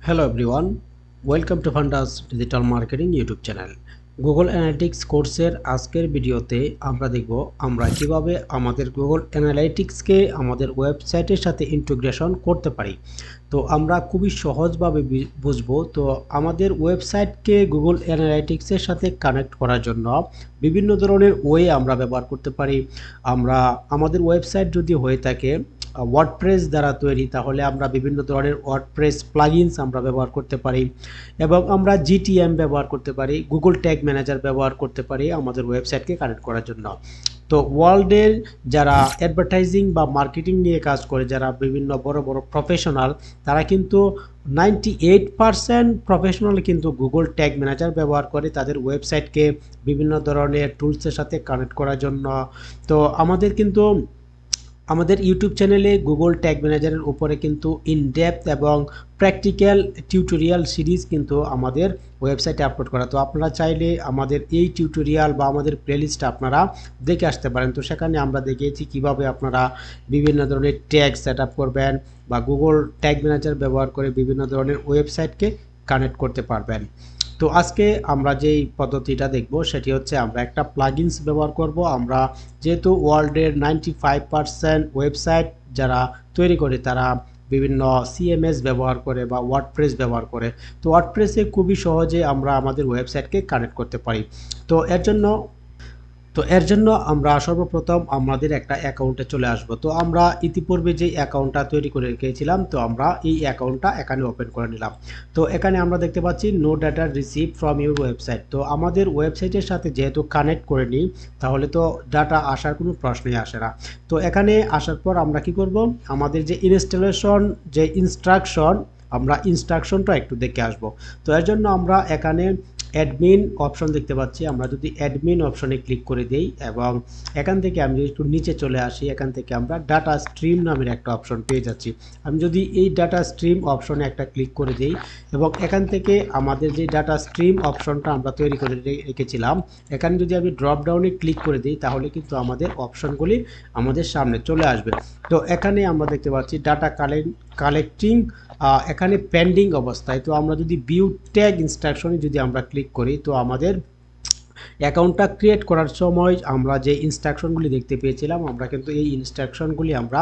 Hello everyone, welcome to Fandas Digital Marketing YouTube channel. Google Analytics কোর্সের আজকের ভিডিওতে আমরা দেখব আমরা কিভাবে আমাদের Google Analytics কে আমাদের ওয়েবসাইটের সাথে ইন্টিগ্রেশন করতে পারি। তো আমরা খুবই সহজভাবে বুঝবো। তো আমাদের ওয়েবসাইটকে Google Analytics এর সাথে কানেক্ট করার জন্য বিভিন্ন ধরনের ওয়ে আমরা ব্যবহার করতে পারি। আমরা আমাদের ওয়েবসাইট যদি হয়ে থাকে ওয়ার্ডপ্রেস দ্বারা তৈরি, তাহলে আমরা বিভিন্ন ধরনের ওয়ার্ডপ্রেস প্লাগইনস আমরা ব্যবহার করতে পারি এবং আমরা জিটিএম ব্যবহার করতে পারি, গুগল ট্যাগ ম্যানেজার ব্যবহার করতে পারি আমাদের ওয়েবসাইটকে কানেক্ট করার জন্য। তো ওয়ার্ল্ডের যারা অ্যাডভার্টাইজিং বা মার্কেটিং নিয়ে কাজ করে, যারা বিভিন্ন বড় বড় প্রফেশনাল, তারা কিন্তু 98% প্রফেশনাল কিন্তু গুগল ট্যাগ ম্যানেজার ব্যবহার করে তাদের ওয়েবসাইটকে বিভিন্ন ধরনের টুলসের সাথে কানেক্ট করার জন্য। তো আমাদের ইউটিউব চ্যানেলে গুগল ট্যাগ ম্যানেজারের উপরে কিন্তু ইনডেপথ এবং প্র্যাকটিক্যাল টিউটোরিয়াল সিরিজ কিন্তু আমাদের ওয়েবসাইটে আপলোড করা। তো আপনারা চাইলে আমাদের এই টিউটোরিয়াল বা আমাদের প্লেলিস্টটা আপনারা দেখে আসতে পারেন। তো সেখানে আমরা দেখিয়েছি কিভাবে আপনারা বিভিন্ন ধরনের ট্যাগ সেট আপ করবেন বা গুগল ট্যাগ ম্যানেজার ব্যবহার করে বিভিন্ন ধরনের ওয়েবসাইটকে কানেক্ট করতে পারবেন। তো আজকে আমরা যেই পদ্ধতিটা দেখব সেটি হচ্ছে আমরা একটা প্লাগইনস ব্যবহার করব। আমরা যেহেতু ওয়ার্ল্ডের 95% ওয়েবসাইট যারা তৈরি করে তারা বিভিন্ন সিএমএস ব্যবহার করে বা ওয়ার্ডপ্রেস ব্যবহার করে, তো ওয়ার্ডপ্রেসে খুবই সহজে আমরা আমাদের ওয়েবসাইটকে কানেক্ট করতে পারি। তো এর জন্য আমরা সর্বপ্রথম আমাদের একটা অ্যাকাউন্টে চলে আসব। তো আমরা ইতিপূর্বে যে অ্যাকাউন্টটা তৈরি করে রেখেছিলাম, তো আমরা এই অ্যাকাউন্টটা এখানে ওপেন করে নিলাম। তো এখানে আমরা দেখতে পাচ্ছি no data receive from your website. তো আমাদের ওয়েবসাইটের সাথে যেহেতু কানেক্ট করে নিই, তাহলে তো ডাটা আসার কোনো প্রশ্নই আসে না। তো এখানে আসার পর আমরা কি করব, আমাদের যে ইনস্টলেশন যে ইনস্ট্রাকশন, আমরা ইনস্ট্রাকশনটা একটু দেখে আসব। তো এর জন্য আমরা এখানে অ্যাডমিন অপশন দেখতে পাচ্ছি। আমরা যদি অ্যাডমিন অপশনে ক্লিক করে দেই এবং এখান থেকে আমি যদি একটু নিচে চলে আসি, এখান থেকে আমরা ডাটা স্ট্রিম নামের একটা অপশন পেয়ে যাচ্ছি। আমি যদি এই ডাটা স্ট্রিম অপশনে একটা ক্লিক করে দেই এবং এখান থেকে আমাদের যে ডাটা স্ট্রিম অপশনটা আমরা তৈরি করে রেখেছিলাম, এখানে যদি আমি ড্রপ ডাউনে ক্লিক করে দিই, তাহলে কিন্তু আমাদের অপশনগুলি আমাদের সামনে চলে আসবে। তো এখানে আমরা দেখতে পাচ্ছি ডাটা কালেক্টিং এখানে পেন্ডিং অবস্থায়। তো আমরা যদি ভিউ ট্যাগ ইনস্ট্রাকশনে যদি আমরা ক্লিক করি, তো আমাদের অ্যাকাউন্টটা ক্রিয়েট করার সময় আমরা যে ইনস্ট্রাকশনগুলি দেখতে পেয়েছিলাম, আমরা কিন্তু এই ইনস্ট্রাকশনগুলি আমরা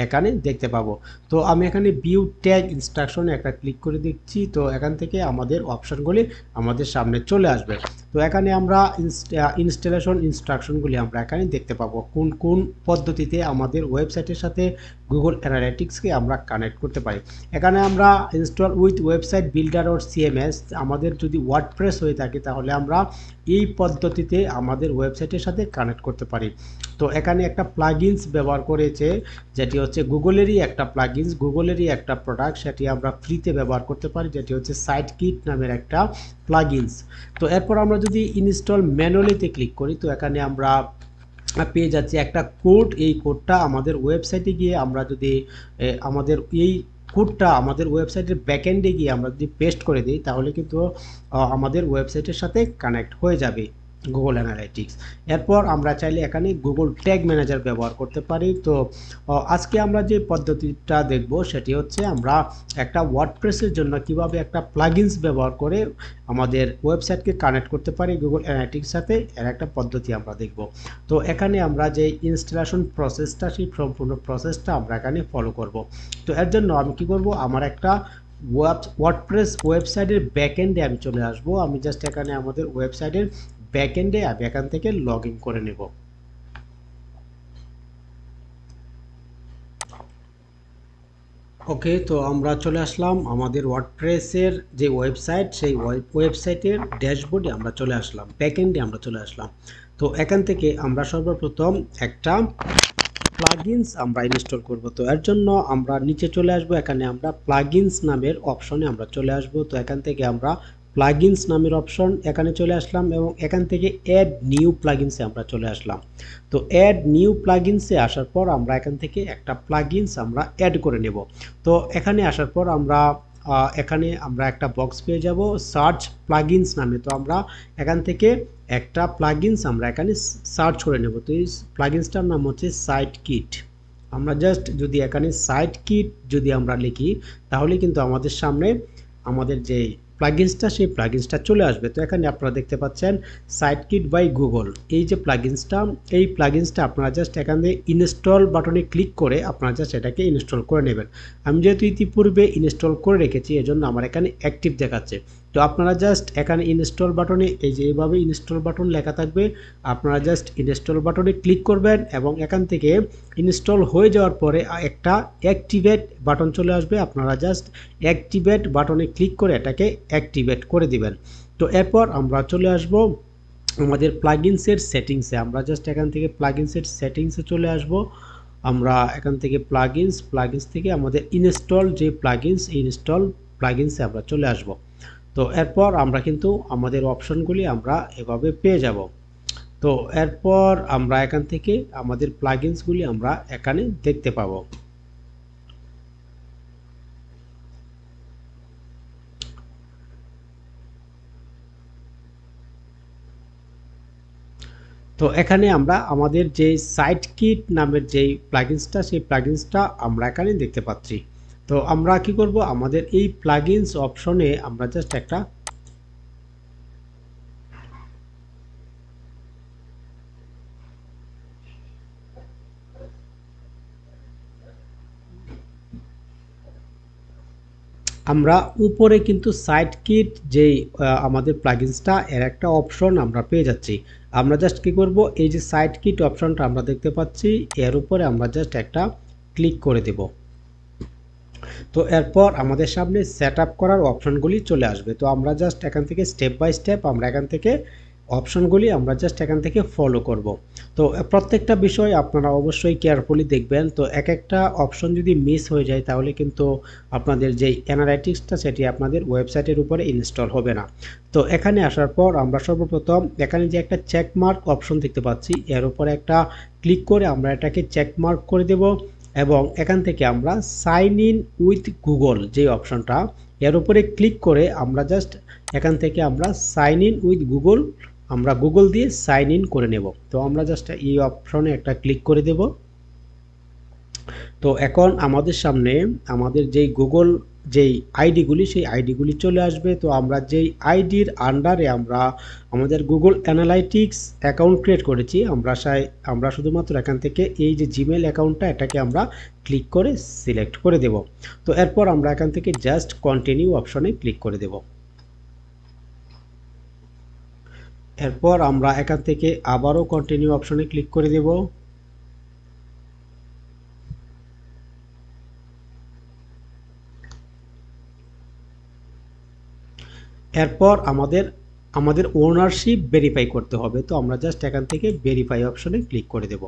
এখানে দেখতে পাবো। তো আমি এখানে ভিউ ট্যাগ ইনস্ট্রাকশনে একটা ক্লিক করে দিচ্ছি। তো এখান থেকে আমাদের অপশনগুলি আমাদের সামনে চলে আসবে। তো এখানে আমরা ইনস্টলেশন ইনস্ট্রাকশনগুলি আমরা এখানে দেখতে পাবো, কোন কোন পদ্ধতিতে আমাদের ওয়েবসাইটের সাথে গুগল অ্যানালিটিক্সকে আমরা কানেক্ট করতে পারি। এখানে আমরা install with website builder or CMS, আমাদের যদি ওয়ার্ডপ্রেস হয়ে থাকে তাহলে আমরা এই পদ্ধতিতে আমাদের ওয়েবসাইটের সাথে কানেক্ট করতে পারি। তো এখানে একটা প্লাগইনস ব্যবহার করেছে, যেটি হচ্ছে গুগলেরই একটা প্লাগইনস, গুগলেরই একটা প্রোডাক্ট, সেটি আমরা ফ্রিতে ব্যবহার করতে পারি, যেটি হচ্ছে সাইট কিট নামের একটা প্লাগইনস। তো এরপর আমরা যদি ইনস্টল ম্যানুয়ালিতে ক্লিক করি, তো এখানে আমরা পেয়ে যাচ্ছি একটা কোড। এই কোডটা আমাদের ওয়েবসাইটে গিয়ে আমরা যদি আমাদের এই কোডটা আমাদের ওয়েবসাইটের ব্যাকএন্ডে গিয়ে আমরা যদি পেস্ট করে দিই, তাহলে কিন্তু আমাদের ওয়েবসাইটের সাথে কানেক্ট হয়ে যাবে গুগল অ্যানালিটিক্স। এরপর আমরা চাইলে এখানে গুগল ট্যাগ ম্যানেজার ব্যবহার করতে পারি। তো আজকে আমরা যে পদ্ধতিটা দেখব সেটি হচ্ছে আমরা একটা ওয়ার্ডপ্রেসের জন্য কিভাবে একটা প্লাগইনস ব্যবহার করে আমাদের ওয়েবসাইটকে কানেক্ট করতে পারি গুগল অ্যানালিটিক্স সাথে, এর একটা পদ্ধতি আমরা দেখব। তো এখানে আমরা যে ইনস্টলেশন প্রসেসটা, সেই সম্পূর্ণ প্রসেসটা আমরা এখানে ফলো করব। তো এর জন্য আমি কি করব, আমার একটা ওয়ার্ডপ্রেস ওয়েবসাইটের ব্যাকএন্ডে আমি চলে আসব। আমি জাস্ট এখানে আমাদের ওয়েবসাইটের ব্যাকএন্ডে আমি এখান থেকে লগ ইন করে নেব। ওকে, তো আমরা চলে আসলাম আমাদের ওয়ার্ডপ্রেসের যে ওয়েবসাইট, সেই ওয়েবসাইটের ড্যাশবোর্ডে আমরা চলে আসলাম, ব্যাকএন্ডে আমরা চলে আসলাম। তো এখান থেকে আমরা সর্বপ্রথম একটা প্লাগইনস আমরা ইনস্টল করব। তো এর জন্য আমরা নিচে চলে আসব, এখানে আমরা প্লাগইনস নামের অপশনে আমরা চলে আসব। তো এখান থেকে আমরা প্লাগইনস নামের অপশন এখানে চলে আসলাম এবং এখান থেকে অ্যাড নিউ প্লাগইনসে আমরা চলে আসলাম। তো অ্যাড নিউ প্লাগইনসে আসার পর আমরা এখান থেকে একটা প্লাগইনস আমরা অ্যাড করে নেব। তো এখানে আসার পর এখানে আমরা একটা বক্স পেয়ে যাব সার্চ প্লাগইনস নামে। তো আমরা এখান থেকে একটা প্লাগইনস আমরা এখানে সার্চ করে নেব। তো এই প্লাগইনসটার নাম হচ্ছে সাইট কিট। আমরা জাস্ট যদি এখানে সাইট কিট যদি আমরা লিখি, তাহলে কিন্তু আমাদের সামনে আমাদের যে প্লাগিনসটা সেই প্লাগিনসটা চলে আসবে। তো এখানে আপনারা দেখতে পাচ্ছেন সাইটকিট বাই গুগল, এই যে প্লাগিনসটা, এই প্লাগিনসটা আপনারা জাস্ট এখানে ইনস্টল বাটনে ক্লিক করে আপনারা জাস্ট এটাকে ইনস্টল করে নেবেন। আমি যেহেতু ইতিপূর্বে ইনস্টল করে রেখেছি এজন্য আমার এখানে অ্যাক্টিভ দেখাচ্ছে। তো আপনারা জাস্ট এখানে ইনস্টল বাটনে এই যে এইভাবে ইনস্টল বাটন লেখা থাকবে, আপনারা জাস্ট ইনস্টল বাটনে ক্লিক করবেন এবং এখান থেকে ইনস্টল হয়ে যাওয়ার পরে একটা অ্যাক্টিভেট বাটন চলে আসবে, আপনারা জাস্ট অ্যাক্টিভেট বাটনে ক্লিক করে এটাকে অ্যাক্টিভেট করে দিবেন। তো এরপর আমরা চলে আসব আমাদের প্লাগিনসের সেটিংসে, আমরা জাস্ট এখান থেকে প্লাগিনসের সেটিংসে চলে আসব। আমরা এখান থেকে প্লাগিনস থেকে আমাদের ইনস্টল যে প্লাগিনস, ইনস্টল প্লাগিনসে আমরা চলে আসব। তো এরপর আমরা কিন্তু আমাদের অপশনগুলি আমরা এভাবে পেয়ে যাব। তো এরপর আমরা এখান থেকে আমাদের প্লাগিনসগুলি আমরা এখানে দেখতে পাবো। তো এখানে আমরা আমাদের যে সাইটকিট নামের যেই প্লাগিনসটা, সেই প্লাগিনসটা আমরা এখানে দেখতে পাচ্ছি। তো আমরা কি করব, আমাদের এই প্লাগিনস অপশনে আমরা জাস্ট একটা আমরা উপরে কিন্তু সাইটকিট যেই আমাদের প্লাগিনসটা এর একটা অপশন আমরা পেয়ে যাচ্ছি। আমরা জাস্ট কি করব, এই যে সাইটকিট অপশনটা আমরা দেখতে পাচ্ছি এর উপরে আমরা জাস্ট একটা ক্লিক করে দেব। তো এরপর আমাদের সামনে সেট আপ করার অপশনগুলি চলে আসবে। তো আমরা জাস্ট এখান থেকে স্টেপ বাই স্টেপ আমরা এখান থেকে অপশনগুলি আমরা জাস্ট এখান থেকে ফলো করব। তো প্রত্যেকটা বিষয় আপনারা অবশ্যই কেয়ারফুলি দেখবেন। তো এক একটা অপশন যদি মিস হয়ে যায় তাহলে কিন্তু আপনাদের যেই অ্যানালাইটিক্সটা সেটি আপনাদের ওয়েবসাইটের উপরে ইনস্টল হবে না। তো এখানে আসার পর আমরা সর্বপ্রথম এখানে যে একটা চেকমার্ক অপশন দেখতে পাচ্ছি এর উপরে একটা ক্লিক করে আমরা এটাকে চেকমার্ক করে দেব এবং এখান থেকে আমরা সাইন ইন উইথ গুগল যে অপশনটা এর উপরে ক্লিক করে আমরা জাস্ট এখান থেকে আমরা সাইন ইন উইথ গুগল, আমরা গুগল দিয়ে সাইন ইন করে নেব। তো আমরা জাস্ট এই অপশনে একটা ক্লিক করে দেব। তো এখন আমাদের সামনে আমাদের যেই গুগল যেই আইডিগুলি সেই আইডিগুলি চলে আসবে। তো আমরা যেই আইডির আন্ডারে আমরা আমাদের গুগল অ্যানালাইটিক্স অ্যাকাউন্ট ক্রিয়েট করেছি, আমরা শুধুমাত্র এখান থেকে এই যে জিমেল অ্যাকাউন্টটা এটাকে আমরা ক্লিক করে সিলেক্ট করে দেব। তো এরপর আমরা এখান থেকে জাস্ট কন্টিনিউ অপশনে ক্লিক করে দেব। এরপর আমরা এখান থেকে আবারও কন্টিনিউ অপশনে ক্লিক করে দেব। এরপর আমাদের ওনারশিপ ভেরিফাই করতে হবে। তো আমরা জাস্ট এখান থেকে ভেরিফাই অপশনে ক্লিক করে দেব।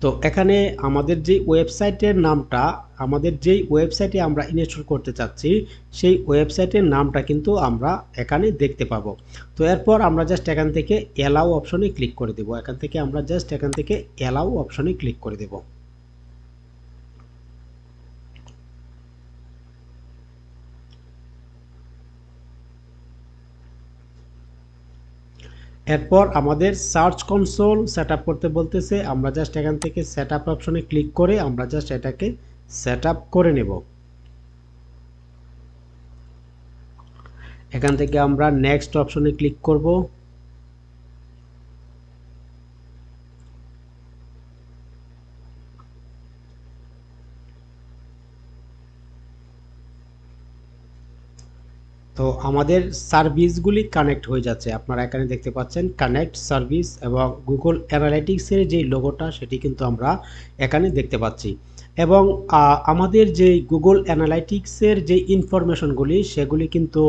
তো এখানে আমাদের যে ওয়েবসাইটের নামটা, আমাদের যেই ওয়েবসাইটে আমরা ইনস্টল করতে চাচ্ছি সেই ওয়েবসাইটের নামটা কিন্তু আমরা এখানে দেখতে পাবো। তো এরপর আমরা জাস্ট এখান থেকে অ্যালাউ অপশনে ক্লিক করে দেব। এখান থেকে আমরা জাস্ট এখান থেকে অ্যালাউ অপশনে ক্লিক করে দেব। এরপর আমাদের সার্চ কনসোল সেট আপ করতে বলতেছে, আমরা জাস্ট এখান থেকে সেট আপ অপশনে ক্লিক করে আমরা জাস্ট এটাকে সেট আপ করে নেব। এখান থেকে আমরা নেক্সট অপশনে ক্লিক করব। তো আমাদের সার্ভিসগুলি কানেক্ট হয়ে যাচ্ছে, আপনারা এখানে দেখতে পাচ্ছেন কানেক্ট সার্ভিস এবং গুগল অ্যানালাইটিক্সের যে লোগোটা সেটি কিন্তু আমরা এখানে দেখতে পাচ্ছি। এবং আমাদের যে গুগল অ্যানালাইটিক্সের যে ইনফরমেশনগুলি সেগুলি কিন্তু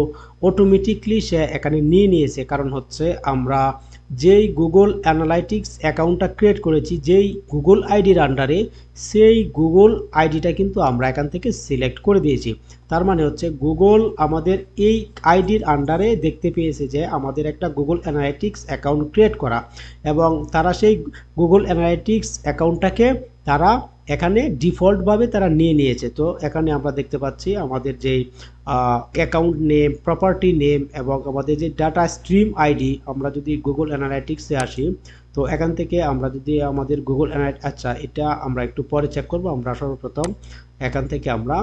অটোমেটিকলি সে এখানে নিয়ে নিয়েছে, কারণ হচ্ছে আমরা যেই গুগল অ্যানালাইটিক্স অ্যাকাউন্টটা ক্রিয়েট করেছি যেই গুগল আইডির আন্ডারে, সেই গুগল আইডিটা কিন্তু আমরা এখান থেকে সিলেক্ট করে দিয়েছি। তার মানে হচ্ছে গুগল আমাদের এই আইডির আন্ডারে দেখতে পেয়েছে যে আমাদের একটা গুগল অ্যানালাইটিক্স অ্যাকাউন্ট ক্রিয়েট করা এবং তারা সেই গুগল অ্যানালাইটিক্স অ্যাকাউন্টটাকে তারা এখানে ডিফল্টভাবে তারা নিয়ে নিয়েছে। তো এখানে আমরা দেখতে পাচ্ছি আমাদের যেই অ্যাকাউন্ট নেম, প্রপার্টি নেম এবং আমাদের যে ডাটা স্ট্রিম আইডি, আমরা যদি গুগল অ্যানালাইটিক্সে আসি তো এখান থেকে আমরা যদি আমাদের গুগল আচ্ছা এটা আমরা একটু পরে চেক করব। আমরা সর্বপ্রথম এখান থেকে আমরা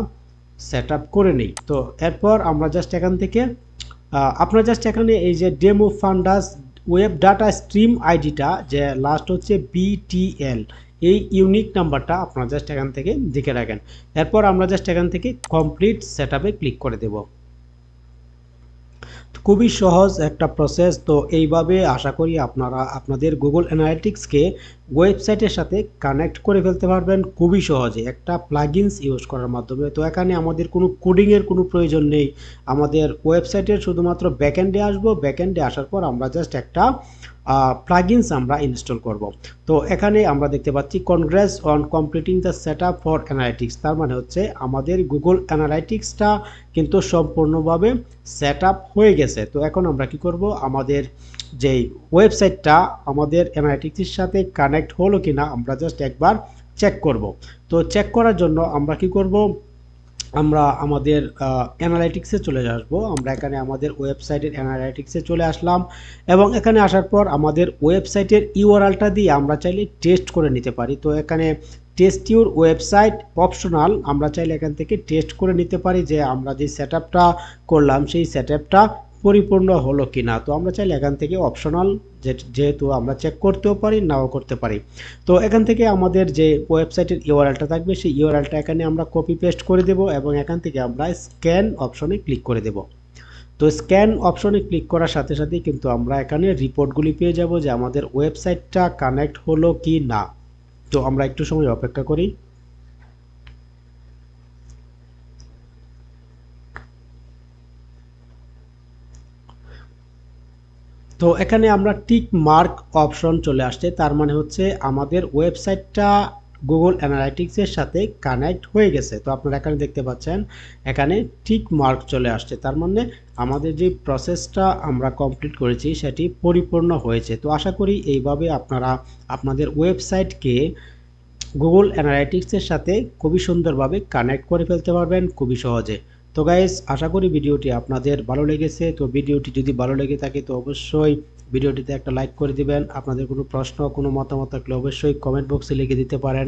সেট আপ করে নিই। তো এরপর আমরা জাস্ট এখান থেকে আপনারা জাস্ট এখানে এই যে ডেমো ফান্ডাস ওয়েব ডাটা স্ট্রিম আইডিটা যে লাস্ট হচ্ছে BTL, এই ইউনিক নাম্বারটা আপনারা জাস্ট এখান থেকে দেখে রাখেন। এরপর আমরা জাস্ট এখান থেকে কমপ্লিট সেট আপে ক্লিক করে দেব। খুবই সহজ একটা প্রসেস। তো এইভাবে আশা করি আপনারা আপনাদের গুগল অ্যানালিটিক্সকে ওয়েবসাইটের সাথে কানেক্ট করে ফেলতে পারবেন খুবই সহজে একটা প্লাগইনস ইউজ করার মাধ্যমে। তো এখানে আমাদের কোনো কোডিংয়ের কোনো প্রয়োজন নেই, আমাদের ওয়েবসাইটের শুধুমাত্র ব্যাকএন্ডে আসবো, ব্যাকএন্ডে আসার পর আমরা জাস্ট একটা প্লাগইনস আমরা ইনস্টল করব। তো এখানে আমরা দেখতে পাচ্ছি congress on completing the set up for analytics, তার মানে হচ্ছে আমাদের গুগল অ্যানালাইটিক্সটা কিন্তু সম্পূর্ণভাবে সেট আপ হয়ে গেছে। তো এখন আমরা কি করব, আমাদের যেই ওয়েবসাইটটা আমাদের অ্যানালাইটিক্সের সাথে কানেক্ট হলো কিনা আমরা জাস্ট একবার চেক করব। তো চেক করার জন্য আমরা কি করব, আমরা আমাদের অ্যানালাইটিক্সে চলে আসবো। আমরা এখানে আমাদের ওয়েবসাইটের অ্যানালাইটিক্সে চলে আসলাম এবং এখানে আসার পর আমাদের ওয়েবসাইটের ইউআরএলটা দিয়ে আমরা চাইলে টেস্ট করে নিতে পারি। তো এখানে টেস্ট ইউর ওয়েবসাইট অপশনাল, আমরা চাইলে এখান থেকে টেস্ট করে নিতে পারি যে আমরা যে সেট আপটা করলাম সেই সেট আপটা পরিপূর্ণ হলো কিনা। তো আমরা চাইলে এখান থেকে অপশনাল যেহেতু আমরা চেক করতেও পারি নাও করতে পারি। তো এখান থেকে আমাদের যে ওয়েবসাইটের ইউআরএলটা থাকবে সেই ইউআরএলটা এখানে আমরা কপি পেস্ট করে দেব এবং এখান থেকে আমরা স্ক্যান অপশনে ক্লিক করে দেব। তো স্ক্যান অপশনে ক্লিক করার সাথে সাথেই কিন্তু আমরা এখানে রিপোর্টগুলি পেয়ে যাব যে আমাদের ওয়েবসাইটটা কানেক্ট হলো কি না। তো আমরা একটু সময় অপেক্ষা করি। তো এখানে আমরা টিক মার্ক অপশন চলে আসছে, তার মানে হচ্ছে আমাদের ওয়েবসাইটটা গুগল অ্যানালাইটিক্সের সাথে কানেক্ট হয়ে গেছে। তো আপনারা এখানে দেখতে পাচ্ছেন এখানে টিক মার্ক চলে আসছে, তার মানে আমাদের যে প্রসেসটা আমরা কমপ্লিট করেছি সেটি পরিপূর্ণ হয়েছে। তো আশা করি এইভাবে আপনারা আপনাদের ওয়েবসাইটকে গুগল অ্যানালাইটিক্সের সাথে খুবই সুন্দরভাবে কানেক্ট করে ফেলতে পারবেন খুবই সহজে। তো গাইস আশা করি ভিডিওটি আপনাদের ভালো লেগেছে। তো ভিডিওটি যদি ভালো লেগে থাকে তো অবশ্যই ভিডিওটিতে একটা লাইক করে দিবেন। আপনাদের কোনো প্রশ্ন কোনো মতামত থাকলে অবশ্যই কমেন্ট বক্সে লিখে দিতে পারেন।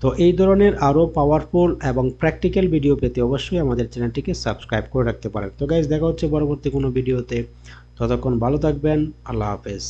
তো এই ধরনের আরও পাওয়ারফুল এবং প্র্যাকটিক্যাল ভিডিও পেতে অবশ্যই আমাদের চ্যানেলটিকে সাবস্ক্রাইব করে রাখতে পারেন। তো গাইস দেখা হচ্ছে পরবর্তী কোনো ভিডিওতে, ততক্ষণ ভালো থাকবেন, আল্লাহ হাফেজ।